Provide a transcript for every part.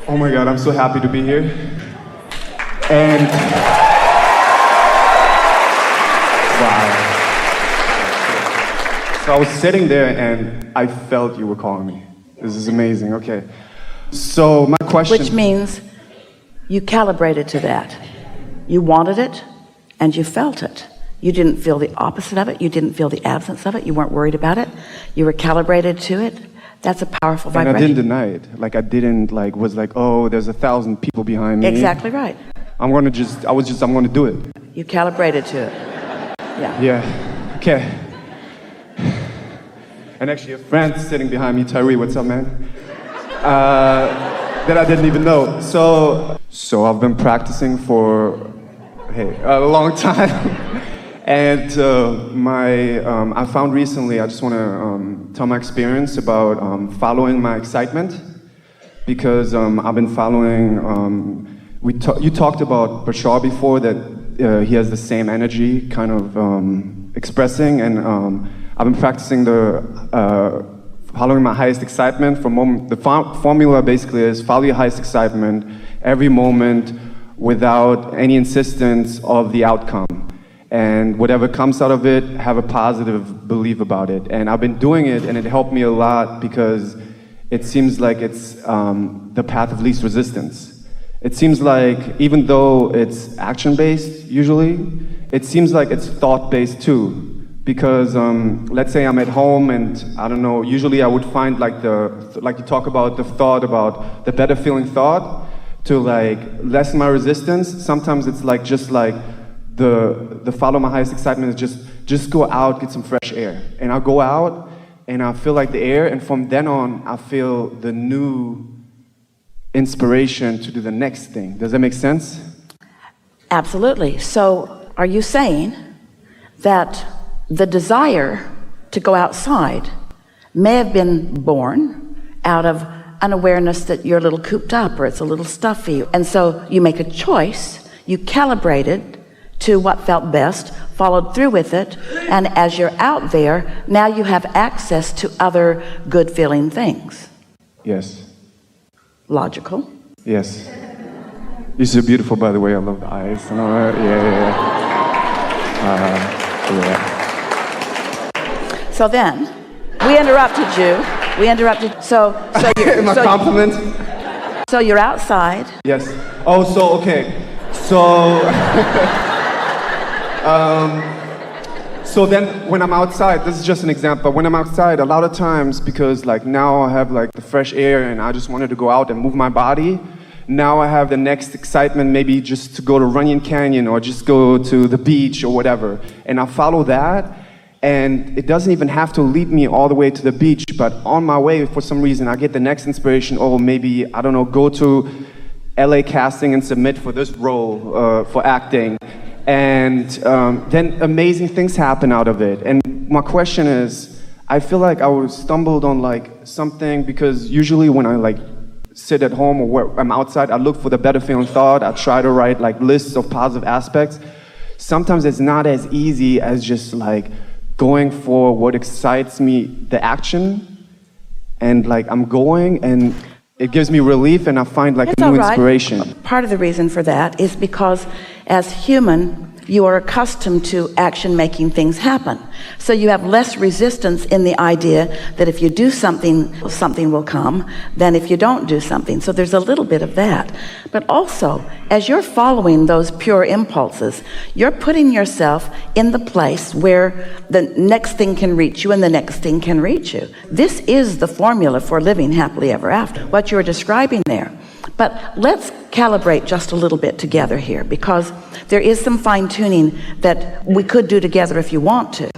Oh my God, I'm so happy to be here. And wow. So I was sitting there and I felt you were calling me. This is amazing. Okay. So my question. Which means you calibrated to that. You wanted it and you felt it. You didn't feel the opposite of it. You didn't feel the absence of it. You weren't worried about it. You were calibrated to it. That's a powerful vibration. And I didn't deny it. Like I didn't was like, oh, there's 1,000 people behind me. Exactly right. I'm gonna do it. You calibrated to it. Yeah. Yeah. Okay. And actually a friend sitting behind me, Tyree, what's up, man? That I didn't even know. So I've been practicing for, a long time. And I found recently, I just want to tell my experience about following my excitement, because I've been following, you talked about Bashar before, that he has the same energy kind of expressing, and I've been practicing following my highest excitement. The formula basically is follow your highest excitement every moment without any insistence of the outcome. And whatever comes out of it, have a positive belief about it. And I've been doing it, and it helped me a lot because it seems like it's the path of least resistance. It seems like even though it's action-based usually, it seems like it's thought-based too. Because let's say I'm at home and I don't know, usually I would find like you talk about the thought about the better feeling thought to like lessen my resistance. Sometimes it's like just like the follow my highest excitement is just go out, get some fresh air. And I'll go out and I feel like the air, and from then on I feel the new inspiration to do the next thing. Does that make sense? Absolutely. So are you saying that the desire to go outside may have been born out of an awareness that you're a little cooped up or it's a little stuffy, and so you make a choice, you calibrated to what felt best, followed through with it, and as you're out there, now you have access to other good feeling things? Yes. Logical? Yes. You're so beautiful, by the way. I love the eyes and all that. Yeah. So then, we interrupted you. So you're... My compliment? So you're outside. Yes. Oh, so, okay. So... so then when I'm outside, this is just an example, when I'm outside, a lot of times, because like now I have like the fresh air and I just wanted to go out and move my body, now I have the next excitement, maybe just to go to Runyon Canyon or just go to the beach or whatever. And I follow that, and it doesn't even have to lead me all the way to the beach, but on my way, for some reason, I get the next inspiration, oh, maybe, I don't know, go to LA casting and submit for this role for acting. And then amazing things happen out of it. And my question is, I feel like I was stumbled on like something, because usually when I like sit at home or where I'm outside, I look for the better feeling thought. I try to write like lists of positive aspects. Sometimes it's not as easy as just like going for what excites me, the action, and like I'm going and it gives me relief and I find like a new inspiration. Part of the reason for that is because as human, you are accustomed to action making things happen. So you have less resistance in the idea that if you do something, something will come, than if you don't do something. So there's a little bit of that. But also, as you're following those pure impulses, you're putting yourself in the place where the next thing can reach you and the next thing can reach you. This is the formula for living happily ever after, what you're describing there. But let's calibrate just a little bit together here, because there is some fine-tuning that we could do together if you want to.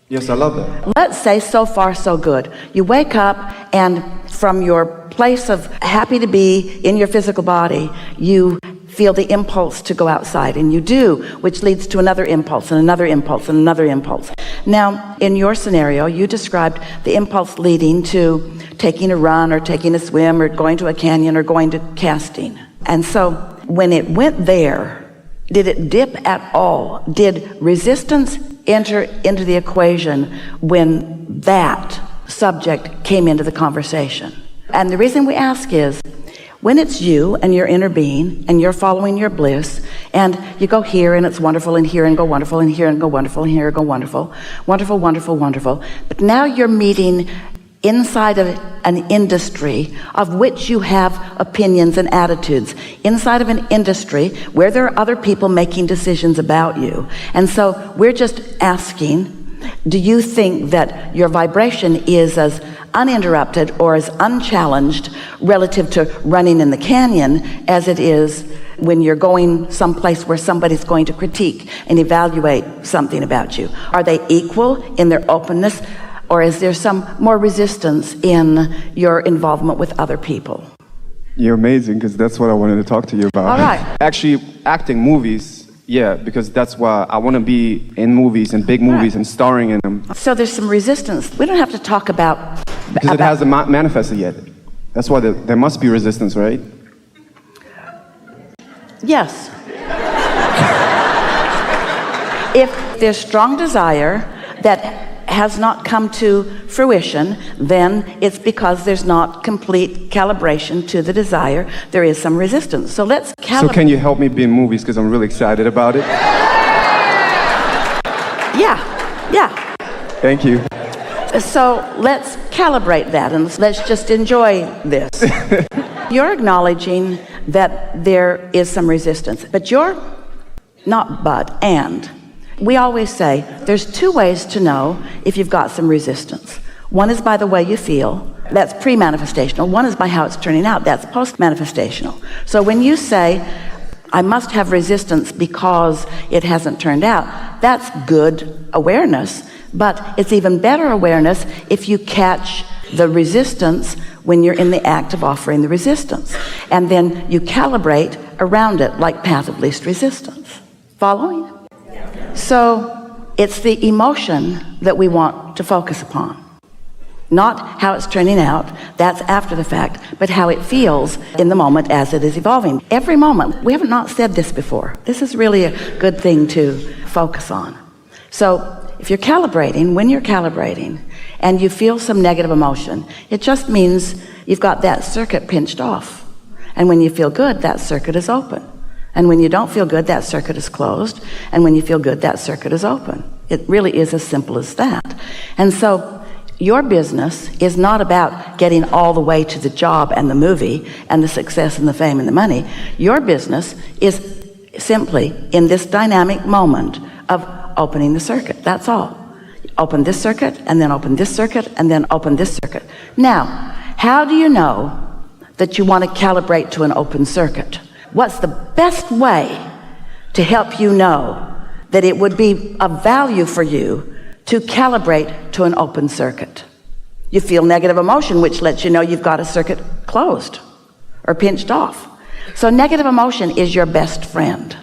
Yes, I love that. Let's say so far so good. You wake up and from your place of happy to be in your physical body, you feel the impulse to go outside, and you do, which leads to another impulse and another impulse and another impulse. Now, in your scenario, you described the impulse leading to taking a run or taking a swim or going to a canyon or going to casting. And so when it went there, did it dip at all? Did resistance enter into the equation when that subject came into the conversation? And the reason we ask is, when it's you and your inner being and you're following your bliss and you go here and it's wonderful and here and go wonderful and here and go wonderful and here and go wonderful, wonderful, wonderful, wonderful. But now you're meeting inside of an industry of which you have opinions and attitudes, inside of an industry where there are other people making decisions about you. And so we're just asking, do you think that your vibration is as uninterrupted or as unchallenged relative to running in the canyon as it is when you're going someplace where somebody's going to critique and evaluate something about you? Are they equal in their openness, or is there some more resistance in your involvement with other people? You're amazing, because that's what I wanted to talk to you about. All right. Actually, acting movies, yeah, because that's why I want to be in movies and big movies and starring in them. So there's some resistance. We don't have to talk about... Because it hasn't manifested yet. That's why there must be resistance, right? Yes. If there's strong desire that has not come to fruition, then it's because there's not complete calibration to the desire. There is some resistance. So let's calibrate. So can you help me be in movies, because I'm really excited about it? Yeah. Thank you. So let's calibrate that and let's just enjoy this. You're acknowledging that there is some resistance, but and we always say there's two ways to know if you've got some resistance. One is by the way you feel. That's pre-manifestational. One is by how it's turning out. That's post-manifestational. So when you say, I must have resistance because it hasn't turned out, that's good awareness, but it's even better awareness if you catch the resistance when you're in the act of offering the resistance. And then you calibrate around it like path of least resistance. Following? So it's the emotion that we want to focus upon. Not how it's turning out, that's after the fact, but how it feels in the moment as it is evolving. Every moment. We have not said this before. This is really a good thing to focus on. So if you're calibrating, when you're calibrating, and you feel some negative emotion, it just means you've got that circuit pinched off. And when you feel good, that circuit is open. And when you don't feel good, that circuit is closed. And when you feel good, that circuit is open. It really is as simple as that. And so your business is not about getting all the way to the job and the movie and the success and the fame and the money. Your business is simply in this dynamic moment of opening the circuit. That's all. Open this circuit, and then open this circuit, and then open this circuit. Now, how do you know that you want to calibrate to an open circuit? What's the best way to help you know that it would be of value for you to calibrate to an open circuit? You feel negative emotion, which lets you know you've got a circuit closed or pinched off. So negative emotion is your best friend.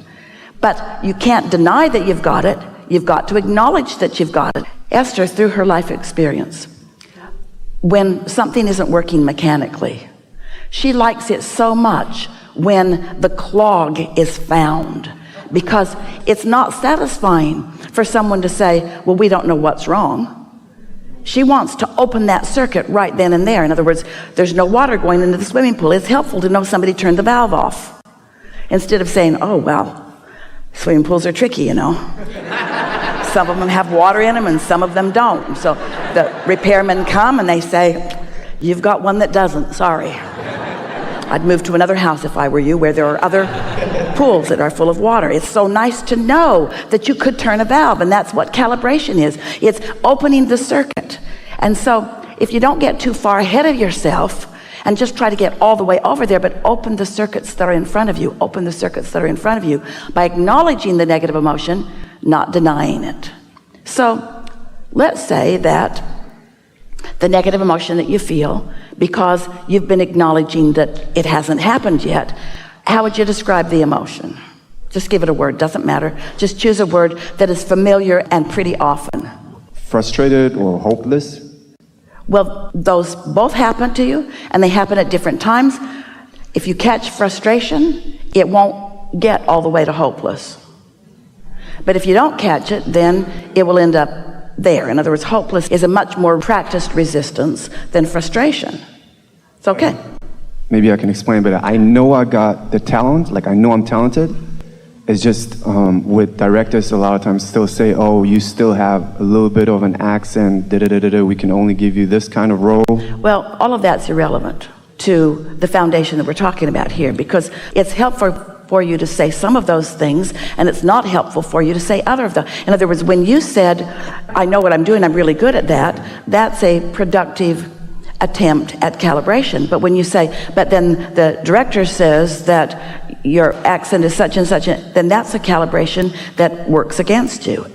But you can't deny that you've got it. You've got to acknowledge that you've got it. Esther, through her life experience, when something isn't working mechanically, she likes it so much when the clog is found, because it's not satisfying for someone to say, well, we don't know what's wrong. She wants to open that circuit right then and there. In other words, there's no water going into the swimming pool. It's helpful to know somebody turned the valve off, instead of saying, oh, well, swimming pools are tricky, you know. Some of them have water in them and some of them don't. So the repairmen come and they say, you've got one that doesn't, sorry. I'd move to another house if I were you, where there are other pools that are full of water. It's so nice to know that you could turn a valve, and that's what calibration is. It's opening the circuit. And so if you don't get too far ahead of yourself and just try to get all the way over there, but open the circuits that are in front of you, open the circuits that are in front of you by acknowledging the negative emotion, not denying it. So let's say that the negative emotion that you feel, because you've been acknowledging that it hasn't happened yet, how would you describe the emotion? Just give it a word, doesn't matter. Just choose a word that is familiar and pretty often. Frustrated or hopeless? Well, those both happen to you, and they happen at different times. If you catch frustration, it won't get all the way to hopeless. But if you don't catch it, then it will end up there. In other words, hopeless is a much more practiced resistance than frustration. It's okay. maybe I can explain, but I know I got the talent, like I know I'm talented. It's just with directors a lot of times still say, oh, you still have a little bit of an accent, we can only give you this kind of role. Well, all of that's irrelevant to the foundation that we're talking about here, because it's helpful for you to say some of those things, and it's not helpful for you to say other of them. In other words, when you said, I know what I'm doing, I'm really good at that, that's a productive attempt at calibration. But when you say, but then the director says that your accent is such and such, then that's a calibration that works against you.